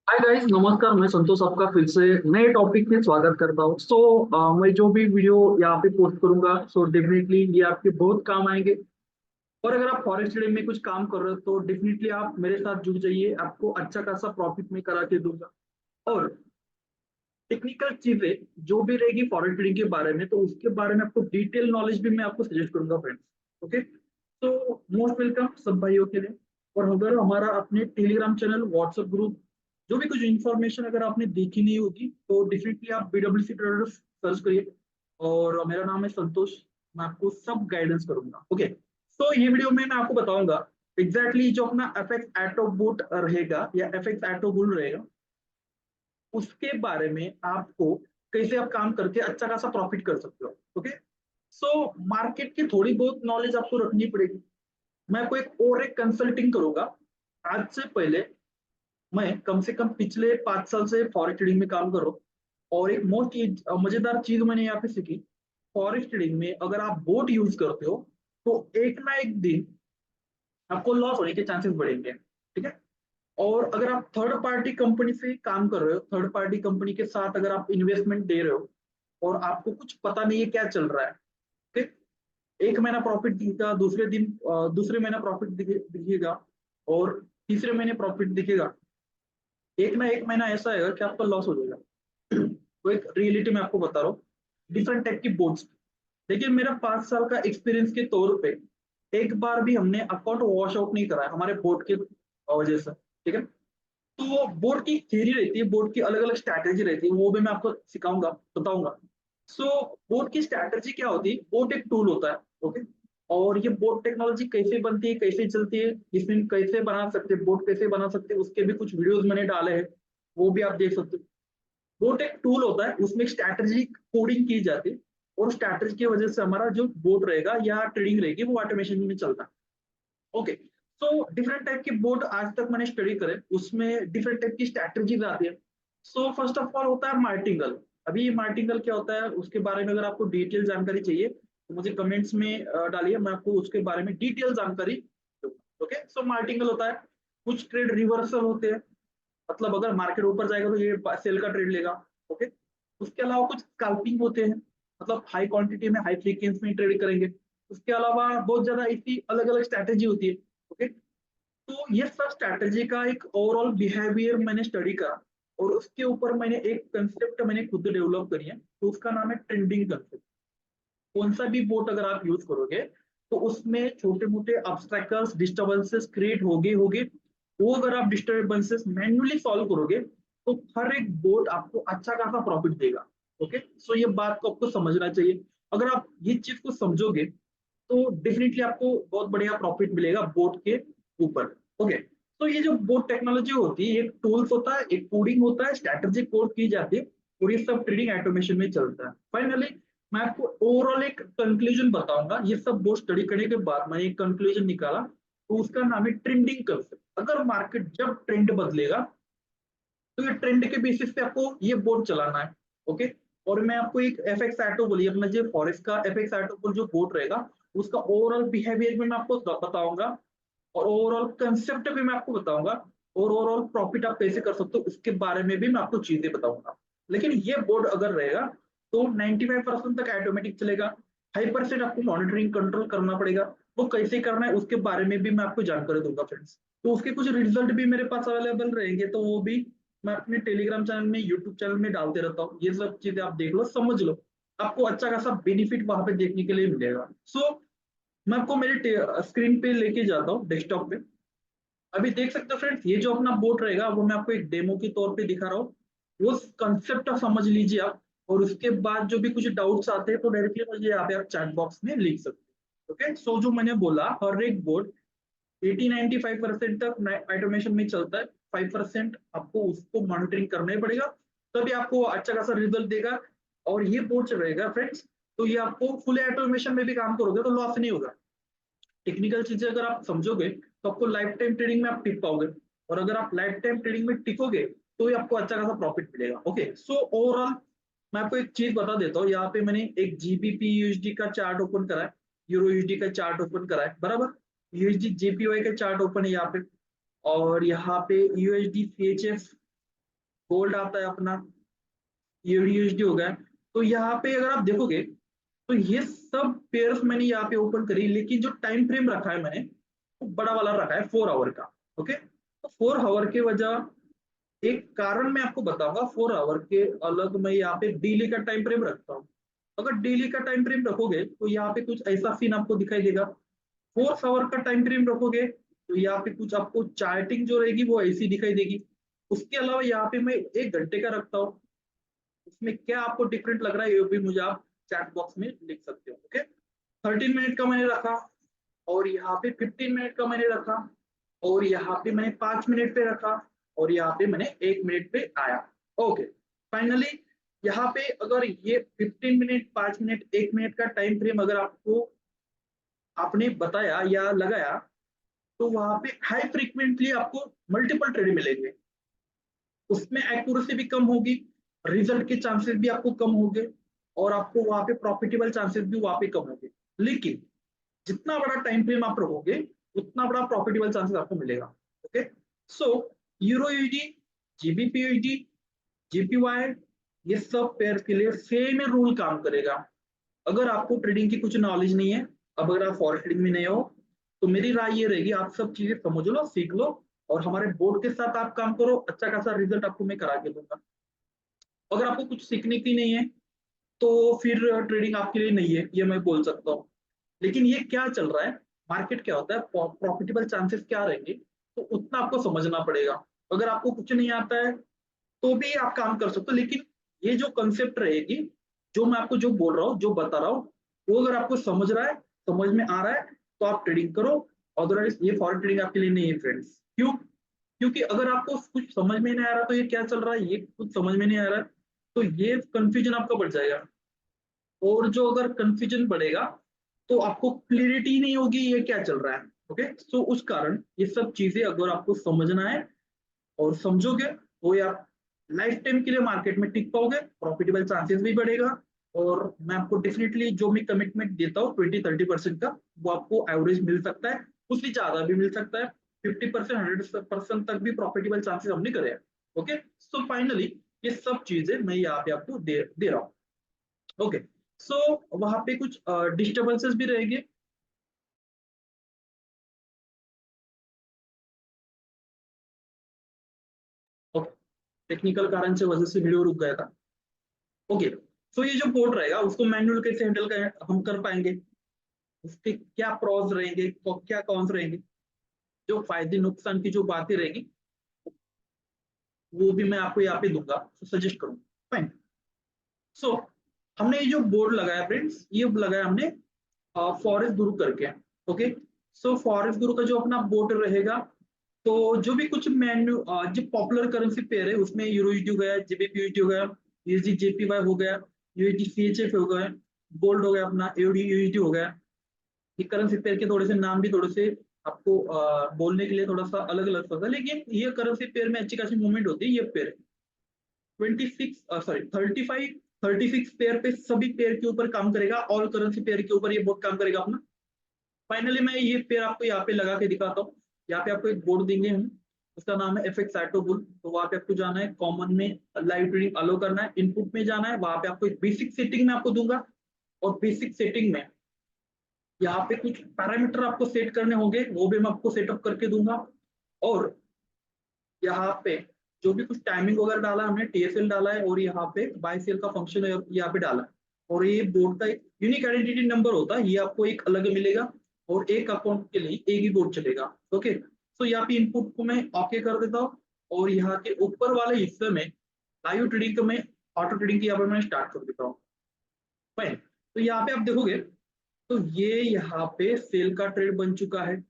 Hi guys, नमस्कार। मैं संतोष आपका फिर से नए टॉपिक में स्वागत करता हूँ। मैं जो भी वीडियो यहाँ पे पोस्ट करूंगा डेफिनेटली ये आपके बहुत काम आएंगे। और अगर आप फॉरेस्ट ट्रेडिंग में कुछ काम कर रहे हो तो डेफिनेटली आप मेरे साथ जुड़ जाइए, आपको अच्छा खासा प्रॉफिट में करा के दूंगा। और टेक्निकल चीजें जो भी रहेगी फॉरेस्ट ट्रेडिंग के बारे में, तो उसके बारे में आपको डिटेल नॉलेज भी मैं आपको सजेस्ट करूंगा फ्रेंड्स। ओके, तो मोस्ट वेलकम सब भाइयों के लिए। और अगर हमारा अपने टेलीग्राम चैनल, व्हाट्सएप ग्रुप, जो भी कुछ इन्फॉर्मेशन अगर आपने देखी नहीं होगी तो डेफिनेटली आप BWC ट्रेडर्स सर्च करिए। और मेरा नाम है संतोष। मैं आपको सब गाइडेंस करूंगा। ओके, तो ये वीडियो में मैं आपको बताऊंगा एग्जैक्टली जो अपना एफएक्स एटो बोट रहेगा या एफएक्स एटो बुल रहेगा, उसके बारे में आपको कैसे आप काम करके अच्छा खासा प्रॉफिट कर सकते हो। ओके, सो मार्केट की थोड़ी बहुत नॉलेज आपको रखनी पड़ेगी। मैं आपको एक कंसल्टिंग करूंगा। आज से पहले मैं कम से कम पिछले 5 साल से फॉरेक्स ट्रेडिंग में काम कर रहा हूँ। और एक मोस्ट मजेदार चीज मैंने यहाँ पे सीखी। फॉरेक्स ट्रेडिंग में अगर आप बोट यूज करते हो तो एक ना एक दिन आपको लॉस होने के चांसेस बढ़ेंगे। ठीक है। और अगर आप थर्ड पार्टी कंपनी से काम कर रहे हो, थर्ड पार्टी कंपनी के साथ अगर आप इन्वेस्टमेंट दे रहे हो और आपको कुछ पता नहीं है क्या चल रहा है, ठीक, एक महीना प्रॉफिट दिखेगा, दूसरे दिन दूसरे महीना प्रॉफिट दिखेगा, और तीसरे महीने प्रॉफिट दिखेगा। एक ना एक महीना ऐसा आएगा कि आपका लॉस हो जाएगा। तो एक रियलिटी में आपको बता रहा हूँ डिफरेंट टाइप की बोर्ड्स। देखिए, मेरा 5 साल का एक्सपीरियंस के तौर पे एक बार भी हमने अकाउंट वॉश आउट नहीं करा है हमारे बोर्ड की वजह से। ठीक है। तो बोर्ड की थ्योरी रहती है, बोर्ड की अलग अलग स्ट्रैटेजी रहती है, वो भी मैं आपको सिखाऊंगा, बताऊंगा। सो बोर्ड की स्ट्रैटेजी क्या होती है? बोर्ड एक टूल होता है। ओके, और ये बोर्ड टेक्नोलॉजी कैसे बनती है, कैसे चलती है, इसमें कैसे बना सकते हैं, बोर्ड कैसे बना सकते हैं, उसके भी कुछ वीडियोस मैंने डाले हैं, वो भी आप देख सकते हो। बोट एक टूल होता है, उसमें स्ट्रैटेजी कोडिंग की जाती है, और स्ट्रैटेजी की वजह से हमारा जो बोट रहेगा या ट्रेडिंग रहेगी वो ऑटोमेशन में चलता है। ओके, सो डिफरेंट टाइप के बोट आज तक मैंने स्टडी करे, उसमें डिफरेंट टाइप की स्ट्रैटेजीज आती है। सो फर्स्ट ऑफ ऑल होता है मार्टिंगल। अभी मार्टिंगल क्या होता है उसके बारे में अगर आपको डिटेल जानकारी चाहिए तो मुझे कमेंट्स में डालिए, मैं आपको उसके बारे में डिटेल जानकारी दूंगा। ओके, सो मार्टिंगल होता है, कुछ ट्रेड रिवर्सल होते हैं, मतलब अगर मार्केट ऊपर जाएगा तो ये सेल का ट्रेड लेगा। ओके, उसके अलावा कुछ स्कैल्पिंग होते हैं, मतलब हाई क्वांटिटी में हाई फ्रीक्वेंसी में ट्रेड करेंगे। उसके अलावा बहुत ज्यादा ऐसी अलग अलग स्ट्रैटेजी होती है। ओके, तो ये सब स्ट्रैटेजी का एक ओवरऑल बिहेवियर मैंने स्टडी करा, और उसके ऊपर मैंने एक कंसेप्ट मैंने खुद डेवलप करी है, तो उसका नाम है ट्रेंडिंग कंसेप्ट। कौन सा भी बोट अगर आप यूज करोगे तो उसमें छोटे मोटे ऑब्स्टेकल्स डिस्टर्बेंसेस क्रिएट होगे होगे। वो अगर आप डिस्टर्बेंसेस मैन्युअली सॉल्व करोगे तो हर एक बोट आपको अच्छा खासा प्रॉफिट देगा। ओके, सो ये बात को आपको समझना चाहिए। अगर आप ये चीज को समझोगे तो डेफिनेटली आपको बहुत बढ़िया प्रॉफिट मिलेगा बोट के ऊपर। ओके, तो ये जो बोट टेक्नोलॉजी होती है, एक टूल्स होता है, एक कोडिंग होता है, स्ट्रैटेजी कोड की जाती है, और ये सब ट्रेडिंग ऑटोमेशन में चलता है। फाइनली मैं आपको ओवरऑल एक कंक्लूजन बताऊंगा। ये सब बहुत स्टडी करने के बाद मैंने एक कंक्लूजन निकाला, तो उसका नाम है ट्रेंडिंग कंसेप्ट। अगर मार्केट जब ट्रेंड बदलेगा तो ये ट्रेंड के बेसिस पे आपको ये बोर्ड चलाना है। ओके, और मैं आपको एक एफएक्स एटो बोलिए अपना जो फॉरेस्ट का एफएक्स एटो जो बोर्ड रहेगा, उसका ओवरऑल बिहेवियर भी मैं आपको बताऊंगा, और ओवरऑल कंसेप्ट भी मैं आपको बताऊंगा, और ओवरऑल प्रॉफिट आप कैसे कर सकते हो उसके बारे में भी मैं आपको चीजें बताऊंगा। लेकिन ये बोर्ड अगर रहेगा तो 95% तक ऑटोमेटिक चलेगा। 5% आपको मॉनिटरिंग कंट्रोल करना पड़ेगा। वो कैसे करना है उसके बारे में भी मैं आपको जानकारी दूंगा फ्रेंड्स। तो उसके कुछ रिजल्ट भी मेरे पास अवेलेबल रहेंगे, तो वो भी मैं अपने टेलीग्राम चैनल में, यूट्यूब चैनल में डालते रहता हूँ। ये सब चीजें आप देख लो, समझ लो, आपको अच्छा खासा बेनिफिट वहां पे देखने के लिए मिलेगा। मैं आपको मेरे स्क्रीन पे लेके जाता हूँ, डेस्कटॉप पे। अभी देख सकते हो फ्रेंड्स, ये जो अपना बोट रहेगा वो मैं आपको एक डेमो के तौर पे दिखा रहा हूँ। वो कंसेप्ट समझ लीजिए आप, और उसके बाद जो भी कुछ डाउट्स आते हैं तो डायरेक्टली मुझे यहाँ पे आप चैट बॉक्स में लिख सकते हो। ओके, सो जो मैंने बोला, हर एक बोट 80-95% तक ऑटोमेशन में चलता है। 5% आपको उसको मॉनिटरिंग करना ही पड़ेगा, तभी आपको अच्छा खासा रिजल्ट देगा। और ये बोट रहेगा फ्रेंड्स, तो ये आपको फुल ऑटोमेशन में भी काम करोगे तो लॉस नहीं होगा। टेक्निकल चीजें अगर आप समझोगे तो आपको लाइफ टाइम ट्रेडिंग में आप टिक पाओगे, और अगर आप लाइफ टाइम ट्रेडिंग में टिकोगे तो ही आपको अच्छा खासा प्रॉफिट मिलेगा। ओके, सो ओवरऑल मैं आपको एक चीज बता देता हूँ। यहाँ पे मैंने एक जीबीपी यूएसडी का चार्ट ओपन करा है, यूरो यूएसडी का चार्ट ओपन करा है, बराबर। यूएसडी जेपीवाई का चार्ट ओपन है यहाँ पे, और यहाँ पे यूएसडी सीएचएफ गोल्ड आता है अपना, यूएसडी हो गया। तो यहाँ पे अगर आप देखोगे तो ये सब पेयर्स मैंने यहाँ पे ओपन करी, लेकिन जो टाइम फ्रेम रखा है मैंने वो बड़ा वाला रखा है 4 आवर का। ओके, तो 4 आवर के वजह एक कारण मैं आपको बताऊंगा। 4 आवर के अलग मैं यहाँ पे डेली का टाइम फ्रेम रखता हूँ। अगर डेली का टाइम फ्रेम रखोगे तो यहाँ पे कुछ ऐसा सीन आपको दिखाई देगा। 4 आवर का टाइम फ्रेम रखोगे तो यहाँ पे कुछ आपको चार्टिंग जो रहेगी वो ऐसी दिखाई देगी। उसके अलावा यहाँ पे मैं 1 घंटे का रखता हूँ, उसमें क्या आपको डिफरेंट लग रहा है ये भी मुझे आप चैट बॉक्स में लिख सकते हो। ओके, 13 मिनट का मैंने रखा, और यहाँ पे 15 मिनट का मैंने रखा, और यहाँ पे मैंने 5 मिनट पे रखा, और यहाँ पे मैंने 1 मिनट पे आया। ओके, फाइनली यहाँ पे अगर ये 15 मिनट, 5 मिनट, 1 मिनट का टाइम फ्रेम अगर आपको आपने बताया या लगाया, तो वहां पे हाई फ्रीक्वेंटली आपको मल्टीपल ट्रेड मिलेंगे, उसमें एक्यूरेसी भी कम होगी, रिजल्ट के चांसेस भी आपको कम होंगे, और आपको वहां पे प्रॉफिटेबल चांसेस भी वहां पे कम होंगे। लेकिन जितना बड़ा टाइम फ्रेम आप रखोगे उतना बड़ा प्रॉफिटेबल चांसेस आपको मिलेगा। ओके, सो यूरो यूडी, जीबीपी यूडी, जीपीवाई, ये सब पेयर के लिए सेम रूल काम करेगा। अगर आपको ट्रेडिंग की कुछ नॉलेज नहीं है, अब अगर आप फॉरेक्स ट्रेडिंग में नहीं हो, तो मेरी राय ये रहेगी आप सब चीजें समझ लो, सीख लो, और हमारे बोर्ड के साथ आप काम करो, अच्छा खासा रिजल्ट आपको मैं करा के दूंगा। अगर आपको कुछ सीखने की नहीं है तो फिर ट्रेडिंग आपके लिए नहीं है, ये मैं बोल सकता हूँ। लेकिन ये क्या चल रहा है, मार्केट क्या होता है, प्रॉफिटेबल चांसेस क्या रहेंगे, तो उतना आपको समझना पड़ेगा। अगर आपको कुछ नहीं आता है तो भी आप काम कर सकते हो, लेकिन ये जो कंसेप्ट रहेगी, जो मैं आपको जो बोल रहा हूँ, जो बता रहा हूँ, वो अगर आपको समझ रहा है, समझ में आ रहा है, तो आप ट्रेडिंग करो। अदरवाइज ये फॉरेक्स ट्रेडिंग आपके लिए नहीं है फ्रेंड्स। क्यों? क्योंकि अगर आपको कुछ समझ में नहीं आ रहा तो ये क्या चल रहा है, ये कुछ समझ में नहीं आ रहा है, तो ये कंफ्यूजन आपका बढ़ जाएगा। और जो अगर कंफ्यूजन बढ़ेगा तो आपको क्लियरिटी नहीं होगी ये क्या चल रहा है। ओके, सो उस कारण ये सब चीजें अगर आपको समझना है और समझोगे तो आप लाइफ टाइम के लिए मार्केट में टिक पाओगे, प्रॉफिटेबल चांसेस भी बढ़ेगा। और मैं आपको डेफिनेटली जो मैं कमिटमेंट देता हूँ 20-30% का, वो आपको एवरेज मिल सकता है, उससे ज्यादा भी मिल सकता है, 50%, 100% तक भी प्रॉफिटेबल चांसेस हमने करे हैं। ओके, सो फाइनली ये सब चीजें मैं यहाँ पे आपको दे रहा हूँ। ओके, सो वहां पे कुछ डिस्टर्बेंसेस भी रहेंगे। ओके, टेक्निकल कारण से वजह से वीडियो रुक गया था। ओके, सो ये जो कोड रहेगा उसको मैनुअल कैसे हैंडल कर हम कर पाएंगे, उसके क्या प्रोज रहेंगे, क्या कॉन्स रहेंगे, जो फायदे नुकसान की जो बातें रहेगी वो भी मैं आपको यहाँ पे दूंगा, तो सजेस्ट करूंगा। फाइन, सो हमने ये जो बोर्ड लगाया फ्रेंड्स, ये लगाया हमने फॉरेस्ट गुरु करके। ओके, सो फॉरेस्ट गुरु का जो अपना बोर्ड रहेगा, तो जो भी कुछ मेन्यू जो पॉपुलर करेंसी पेयर है उसमें यूरोयूडी हो गया, जीबीपीयूडी हो गया, यूएसडी जेपीवाई हो गया, यूएसडी सीएचएफ हो गया, गोल्ड हो गया, अपना एडी यूएसडी हो गया। ये करेंसी पेयर के थोड़े से नाम भी थोड़े से आपको बोलने के लिए थोड़ा सा अलग अलग होता है, लेकिन ये करेंसी पेयर में अच्छी खासी मूवमेंट होती है। ये पेयर 35 36 पेयर पे, सभी पेयर के ऊपर काम करेगा, ऑल करेंसी पेयर के ऊपर ये बोर्ड काम करेगा अपना। फाइनली मैं ये पेयर आपको यहाँ पे लगा के दिखाता हूँ। यहाँ पे आपको एक बोर्ड देंगे हम, उसका नाम है एफएक्स एटो बुल। तो वहां पे आपको जाना है, कॉमन में लाइव ट्रेडिंग अलो करना है, इनपुट में जाना है, वहां पे आपको एक बेसिक सेटिंग में आपको दूंगा। और बेसिक सेटिंग में यहाँ पे कुछ पैरामीटर आपको सेट करने होंगे, वो भी मैं आपको सेटअप करके दूंगा। और यहाँ पे जो भी कुछ टाइमिंग वगैरह डाला हमने, टीएसएल डाला है, और यहाँ पे बाय सेल का फंक्शन यहाँ पे डाला है। और ये बोर्ड का एक यूनिक आइडेंटिटी नंबर होता है, ये आपको एक अलग मिलेगा, और एक अकाउंट के लिए एक ही बोर्ड चलेगा। ओके, तो यहाँ पे इनपुट को मैं ओके कर देता हूँ, और यहाँ के ऊपर वाले हिस्से में लाइव ट्रेडिंग को मैं ऑटो ट्रेडिंग की यहाँ पर मैं स्टार्ट कर देता हूँ। फाइन, तो यहाँ पे आप देखोगे तो ये यहाँ पे सेल का ट्रेड बन चुका है,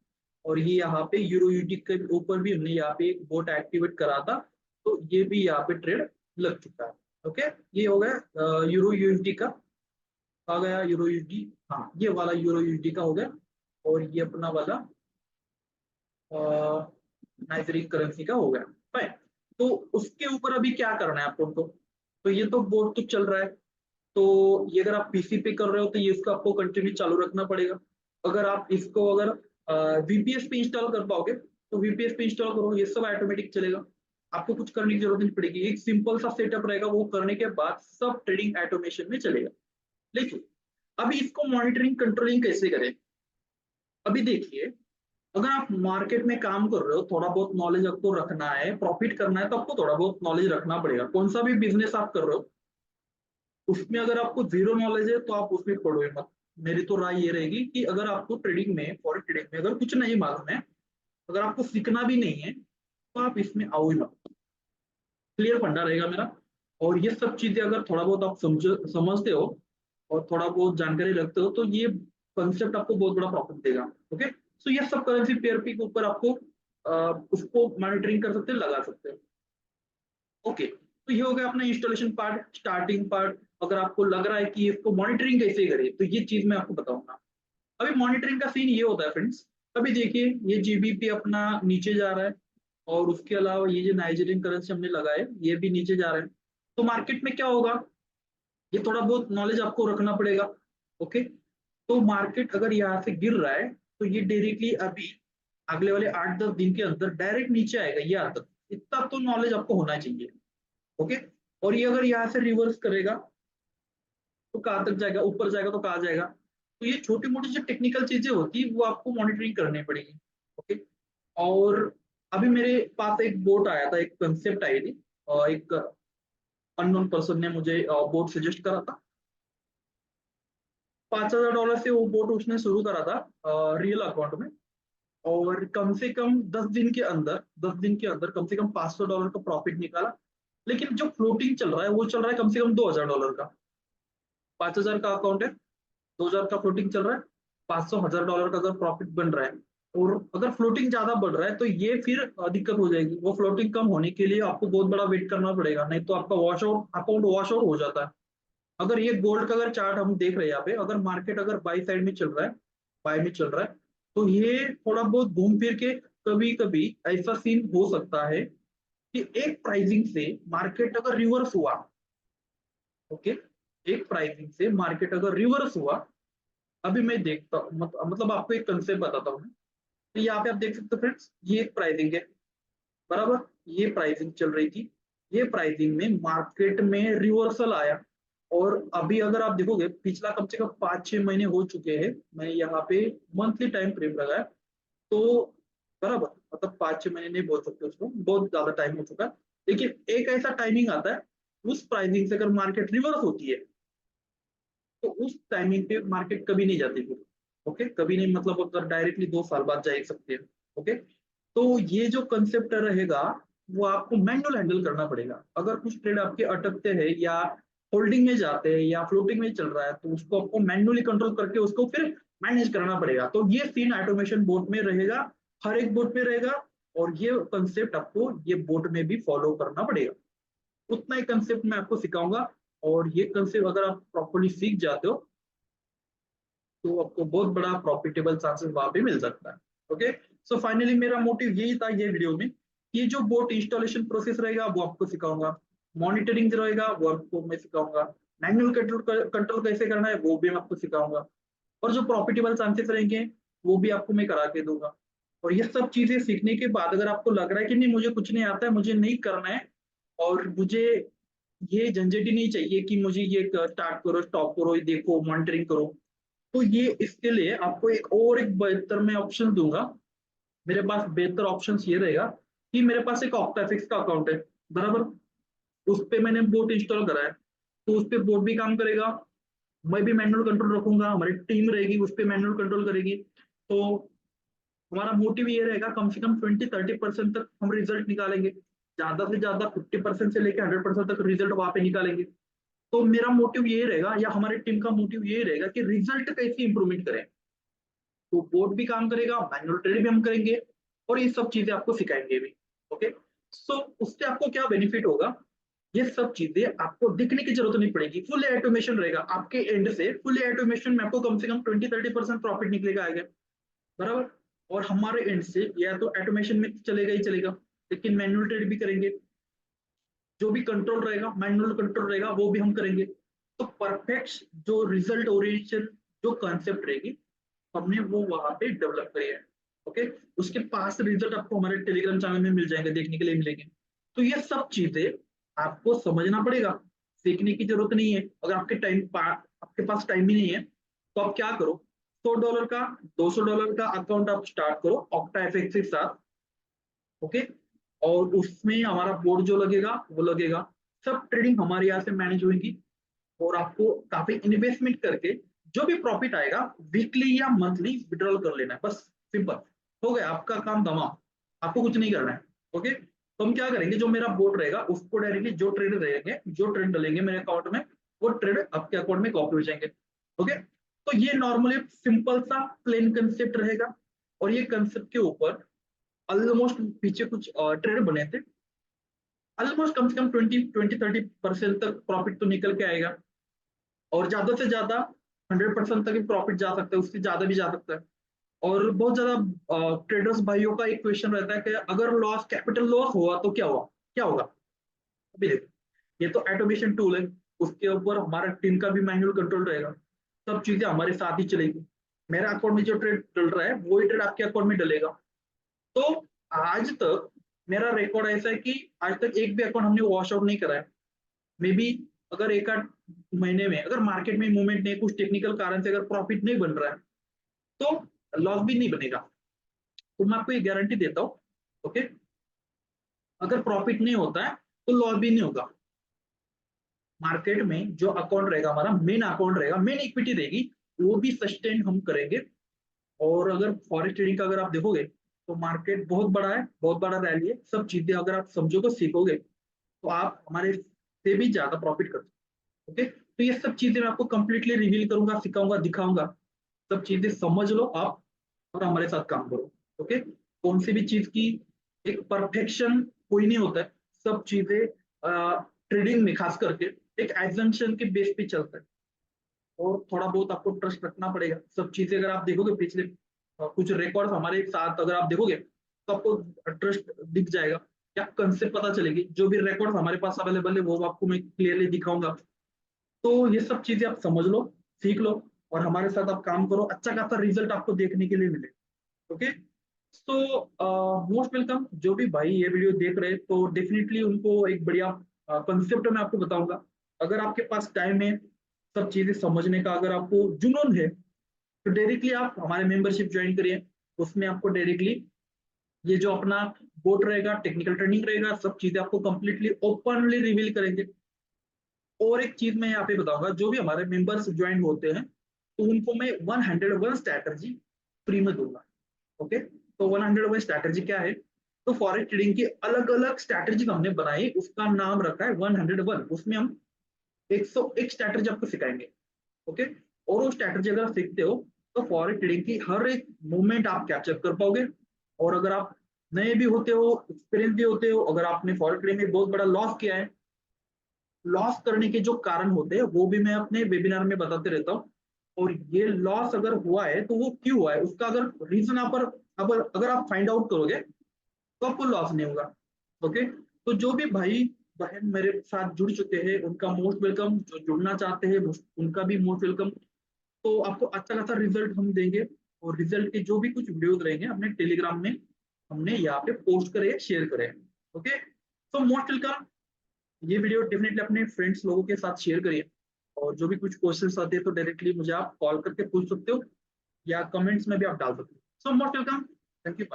और ये यहाँ पे यूरो यूटी के ऊपर भी हमने यहाँ पे एक बोट एक्टिवेट करा था, तो ये भी यहाँ पे ट्रेड लग चुका है। ओके, ये हो गया यूरो यूएसडी का, आ गया यूरो यूएसडी, हाँ ये वाला यूरो यूएसडी का हो गया। और ये अपना वाला नाइजेरियन करेंसी का हो गया। फाइन, तो उसके ऊपर अभी क्या करना है आपको, तो ये तो बोर्ड तो चल रहा है, तो ये अगर आप पीसी पे कर रहे हो तो ये इसको आपको कंटिन्यू चालू रखना पड़ेगा। अगर आप इसको अगर वीपीएस पे इंस्टॉल कर पाओगे तो वीपीएस पे इंस्टॉल करो, ये सब ऑटोमेटिक चलेगा। आपको कुछ करने की जरूरत नहीं पड़ेगी, एक सिंपल सा सेटअप रहेगा, वो करने के बाद सब ट्रेडिंग ऑटोमेशन में चलेगा। लेकिन अभी इसको मॉनिटरिंग कंट्रोलिंग कैसे करें? अभी देखिए, अगर आप मार्केट में काम कर रहे हो, थोड़ा बहुत नॉलेज आपको रखना है, प्रॉफिट करना है, तो आपको थोड़ा बहुत नॉलेज रखना पड़ेगा। कौन सा भी बिजनेस आप कर रहे हो, उसमें अगर आपको जीरो नॉलेज है तो आप उसमें पढ़ो ही मत। मेरी तो राय ये रहेगी कि अगर आपको ट्रेडिंग में, फॉरेक्स ट्रेडिंग में अगर कुछ नहीं मालूम है, अगर आपको सीखना भी नहीं है, तो आप इसमें आओ ही मत। क्लियर फंडा रहेगा मेरा। और ये सब चीजें अगर थोड़ा बहुत आप समझते हो और थोड़ा बहुत जानकारी रखते हो, तो ये कंसेप्ट आपको बहुत बड़ा प्रॉफिट देगा। ओके, सो ये सब करेंसी पेयर के ऊपर आपको उसको मॉनिटरिंग कर सकते हैं, लगा सकते हैं। ओके, तो ये हो गया अपना इंस्टॉलेशन पार्ट, स्टार्टिंग पार्ट। अगर आपको लग रहा है कि इसको मॉनिटरिंग कैसे करें, तो ये चीज मैं आपको बताऊंगा। अभी मॉनिटरिंग का सीन ये होता है फ्रेंड्स। अभी देखिए, ये जीबीपी अपना नीचे जा रहा है, और उसके अलावा ये जो नाइजीरियन करेंसी हमने लगाए, ये भी नीचे जा रहे हैं। तो मार्केट में क्या होगा, ये थोड़ा बहुत नॉलेज आपको रखना पड़ेगा। ओके, तो मार्केट अगर यहाँ से गिर रहा है, तो ये डायरेक्टली अभी अगले वाले 8-10 दिन के अंदर डायरेक्ट नीचे आएगा, ये आता, इतना तो नॉलेज आपको होना चाहिए। ओके, और ये अगर यहाँ से रिवर्स करेगा, तो कहाँ तक जाएगा, ऊपर जाएगा तो कहाँ जाएगा। तो ये छोटी मोटी जो टेक्निकल चीजें होती है, वो आपको मॉनिटरिंग करनी पड़ेगी। ओके, और अभी मेरे पास एक बोट आया था, एक कंसेप्ट आई थी, और एक अननोन पर्सन ने मुझे बोट सजेस्ट करा था। $5,000 से वो बोट उसने शुरू करा था रियल अकाउंट में, और कम से कम 10 दिन के अंदर, 10 दिन के अंदर कम से कम $500 का प्रॉफिट निकाला। लेकिन जो फ्लोटिंग चल रहा है, वो चल रहा है कम से कम $2,000 का। 5,000 का अकाउंट है, 2,000 का फ्लोटिंग चल रहा है, 500 $1,000 का अगर प्रॉफिट बन रहा है, और अगर फ्लोटिंग ज्यादा बढ़ रहा है, तो ये फिर दिक्कत हो जाएगी। वो फ्लोटिंग कम होने के लिए आपको बहुत बड़ा वेट करना पड़ेगा, नहीं तो आपका wash out account wash out हो जाता है। अगर ये गोल्ड का अगर चार्ट हम देख रहे हैं यहाँ पे, अगर मार्केट अगर बाई साइड में चल रहा है, बाय में चल रहा है, तो ये थोड़ा बहुत घूम फिर के कभी कभी ऐसा सीन हो सकता है कि एक प्राइसिंग से मार्केट अगर रिवर्स हुआ। ओके, एक प्राइसिंग से मार्केट अगर रिवर्स हुआ, अभी मैं देखता हूँ, मतलब आपको एक कंसेप्ट बताता हूँ। तो यहाँ पे आप देख सकते हो फ्रेंड्स, ये एक प्राइसिंग है, बराबर, ये प्राइसिंग चल रही थी। ये प्राइसिंग में मार्केट में रिवर्सल आया, और अभी अगर आप देखोगे, पिछला कम से कम 5-6 महीने हो चुके हैं, मैं यहाँ पे मंथली टाइम फ्रेम लगाया, तो बराबर, मतलब 5-6 महीने नहीं बोल सकते उसको, बहुत ज्यादा टाइम हो चुका है। लेकिन एक ऐसा टाइमिंग आता है, उस प्राइसिंग से अगर मार्केट रिवर्स होती है, तो उस टाइमिंग पे मार्केट कभी नहीं जाती फिर। ओके, कभी नहीं, मतलब अगर डायरेक्टली 2 साल बाद जा सकते हैं। ओके, तो ये जो कंसेप्ट रहेगा, वो आपको मैनुअल हैंडल करना पड़ेगा। अगर कुछ ट्रेड आपके अटकते हैं, या होल्डिंग में जाते हैं, या फ्लोटिंग में चल रहा है, तो उसको आपको मैनुअली कंट्रोल करके उसको फिर मैनेज करना पड़ेगा। तो ये सीन ऑटोमेशन बोर्ड में रहेगा, हर एक बोर्ड में रहेगा, और ये कंसेप्ट आपको ये बोर्ड में भी फॉलो करना पड़ेगा। उतना ही कंसेप्ट मैं आपको सिखाऊंगा, और ये कंसेप्ट अगर आप प्रॉपरली सीख जाते हो, तो आपको बहुत बड़ा प्रॉफिटेबल चांसेस वहां पे मिल सकता है। ओके, सो फाइनली मेरा मोटिव यही था ये वीडियो में, कि जो बोट इंस्टॉलेशन प्रोसेस रहेगा वो आपको सिखाऊंगा, मॉनिटरिंग रहेगा वो आपको मैं सिखाऊंगा, मैनुअल कंट्रोल कंट्रोल कैसे करना है वो भी मैं आपको सिखाऊंगा, और जो प्रॉफिटेबल चांसेस रहेंगे वो भी आपको मैं करा के दूंगा। और ये सब चीजें सीखने के बाद अगर आपको लग रहा है कि नहीं, मुझे कुछ नहीं आता है, मुझे नहीं करना है, और मुझे ये झंझट ही नहीं चाहिए कि मुझे ये स्टार्ट करो, स्टॉप करो, ये देखो, मॉनिटरिंग करो, तो ये इसके लिए आपको एक बेहतर मैं ऑप्शन दूंगा। मेरे पास बेहतर ऑप्शन ये रहेगा कि मेरे पास एक ऑक्टाफिक्स का अकाउंट है, बराबर, उस पे मैंने बोट इंस्टॉल करा है, तो उस पे बोट भी काम करेगा, मैं भी मैनुअल कंट्रोल रखूंगा, हमारी टीम रहेगी उस पे मैनुअल कंट्रोल करेगी। तो हमारा मोटिव ये रहेगा, कम से कम 20-30% तक हम रिजल्ट निकालेंगे, ज्यादा से ज्यादा 50% से लेकर 100% तक रिजल्ट वहां पे निकालेंगे। तो मेरा मोटिव ये रहेगा, या हमारी टीम का मोटिव ये रहेगा कि रिजल्ट कैसे इंप्रूवमेंट करें। तो बोर्ड भी काम करेगा, मैनुअल ट्रेड भी हम करेंगे, और ये सब चीजें आपको सिखाएंगे भी। ओके, सो उससे आपको क्या बेनिफिट होगा, ये सब चीजें आपको दिखने की जरूरत नहीं पड़ेगी, फुल ऑटोमेशन रहेगा आपके एंड से, फुल ऑटोमेशन में आपको कम से कम 20-30% प्रॉफिट निकलेगा आगे, बराबर। और हमारे एंड से या तो ऑटोमेशन में चलेगा ही चलेगा, लेकिन मैनुअल ट्रेड भी करेंगे, जो भी कंट्रोल रहेगा, मैनुअल कंट्रोल रहेगा, वो भी हम करेंगे। तो परफेक्ट जो रिजल्ट ओरिएंटेशन जो कॉन्सेप्ट रहेगी, हमने वो वहां पे डेवलप करी है। ओके, उसके पास रिजल्ट आपको हमारे टेलीग्राम चैनल में मिल जाएंगे, देखने के लिए मिलेंगे। तो ये सब चीजें आपको समझना पड़ेगा, सीखने की जरूरत नहीं है। अगर आपके पास टाइम ही नहीं है तो आप क्या करो, $100 का, $200 का अकाउंट आप स्टार्ट करो ऑक्टा एफएक्स के साथ। ओके, और उसमें हमारा बोर्ड जो लगेगा वो लगेगा, सब ट्रेडिंग हमारे यहाँ से मैनेज होगी। और आपको काफी इन्वेस्टमेंट करके जो भी प्रॉफिट आएगा वीकली या मंथली विड्रॉल कर लेना है, बस सिंपल। हो गया आपका काम तमाम, आपको कुछ नहीं करना है। ओके, तो हम क्या करेंगे, जो मेरा बोर्ड रहेगा उसको डायरेक्टली जो ट्रेड रहेंगे, जो ट्रेड डलेंगे मेरे अकाउंट में, वो ट्रेड आपके अकाउंट में कॉपी हो जाएंगे। ओके, तो ये नॉर्मली सिंपल सा प्लेन कंसेप्ट रहेगा। और ये कंसेप्ट के ऊपर ऑलमोस्ट पीछे कुछ ट्रेड बने थे, ऑलमोस्ट कम से कम 20-30% तक प्रॉफिट तो निकल के आएगा। और ज्यादा से ज्यादा 100% तक भी प्रॉफिट जा सकता है, उससे ज्यादा भी जा सकता है। और बहुत ज्यादा ट्रेडर्स भाइयों का एक क्वेश्चन रहता है कि अगर लॉस, कैपिटल लॉस हुआ तो क्या हुआ, क्या होगा। अभी देखो, ये तो ऑटोमेशन टूल है, उसके ऊपर हमारा टीम का भी मैनुअल कंट्रोल रहेगा, सब चीजें हमारे साथ ही चलेगी। मेरा अकाउंट में जो ट्रेड चल रहा है वही ट्रेड आपके अकाउंट में डलेगा। तो आज तक मेरा रिकॉर्ड ऐसा है कि आज तक एक भी अकाउंट हमने वॉश आउट नहीं करा है। मे बी अगर एक आध महीने में अगर मार्केट में मूवमेंट नहीं, कुछ टेक्निकल कारण से अगर प्रॉफिट नहीं बन रहा है तो लॉस भी नहीं बनेगा। तो मैं आपको ये गारंटी देता हूँ। ओके, अगर प्रॉफिट नहीं होता है तो लॉस भी नहीं होगा। मार्केट में जो अकाउंट रहेगा, हमारा मेन अकाउंट रहेगा, मेन इक्विटी रहेगी, वो भी सस्टेन हम करेंगे। और अगर फॉरेक्स ट्रेडिंग का अगर आप देखोगे तो मार्केट बहुत बड़ा है, बहुत बड़ा रैली है, सब चीजें अगर आप समझोगे सीखोगे तो आप हमारे से भी ज्यादा प्रॉफिट कर सकते। ओके, तो ये सब चीजें मैं आपको कंप्लीटली रिवील करूंगा, सिखाऊंगा, दिखाऊंगा। सब चीजें समझ लो आप और हमारे साथ काम करो। ओके, कौन सी भी चीज की एक परफेक्शन कोई नहीं होता है, सब चीजें ट्रेडिंग में खास करके एक एजम्पशन के बेस पे चलता है। और थोड़ा बहुत आपको ट्रस्ट रखना पड़ेगा। सब चीजें अगर आप देखोगे पिछले कुछ रिकॉर्ड हमारे साथ अगर आप देखोगे तो आपको ट्रस्ट दिख जाएगा, क्या कंसेप्ट पता चलेगी। जो भी रिकॉर्ड हमारे पास अवेलेबल है वो आपको मैं क्लियरली दिखाऊंगा। तो ये सब चीजें आप समझ लो, सीख लो, और हमारे साथ आप काम करो, अच्छा खासा रिजल्ट आपको देखने के लिए मिले। ओके, तो मोस्ट वेलकम। जो भी भाई ये वीडियो देख रहे हैं तो डेफिनेटली उनको एक बढ़िया कंसेप्ट मैं आपको बताऊंगा। अगर आपके पास टाइम है सब चीजें समझने का, अगर आपको जुनून है तो डायरेक्टली आप हमारे मेंबरशिप ज्वाइन करिए। उसमें आपको डायरेक्टली ये जो अपना बोर्ड रहेगा, टेक्निकल ट्रेनिंग रहेगा, सब चीजें आपको कंप्लीटली ओपनली रिवील करेंगे। और एक चीज मैं यहाँ पे बताऊंगा, जो भी हमारे मेंबर्स ज्वाइन होते हैं तो उनको मैं 101 स्ट्रैटेजी फ्री में दूंगा। ओके, तो 101 स्ट्रैटेजी क्या है, तो फॉरेक्स ट्रेडिंग की अलग अलग स्ट्रैटेजी हमने बनाई, उसका नाम रखा है 101। उसमें हम 101 स्ट्रैटेजी आपको सिखाएंगे। ओके, और वो स्ट्रैटेजी अगर आप सीखते हो तो फॉरेक्स ट्रेडिंग की हर एक मूवमेंट आप कैप्चर कर पाओगे। और अगर आप नए भी होते हो, एक्सपीरियंस भी होते हो, अगर आपने फॉरेक्स ट्रेडिंग में बहुत बड़ा लॉस किया है, लॉस करने के जो कारण होते हैं वो भी मैं अपने वेबिनार में बताते रहता हूँ। और ये लॉस अगर हुआ है तो वो क्यों हुआ है, उसका अगर रीजन आप अगर आप फाइंड आउट करोगे तो आपको लॉस नहीं होगा। ओके, तो जो भी भाई बहन मेरे साथ जुड़ चुके हैं उनका मोस्ट वेलकम, जो जुड़ना चाहते हैं उनका भी मोस्ट वेलकम। तो आपको अच्छा खासा रिजल्ट हम देंगे। और रिजल्ट के जो भी कुछ वीडियोस रहेंगे अपने टेलीग्राम में हमने यहाँ पे पोस्ट करे, शेयर करे। ओके, तो मोस्ट वेलकम। ये वीडियो डेफिनेटली अपने फ्रेंड्स लोगों के साथ शेयर करिए। और जो भी कुछ क्वेश्चंस आते हैं तो डायरेक्टली मुझे आप कॉल करके पूछ सकते हो या कमेंट्स में भी आप डाल सकते हो। So most welcome, thank you.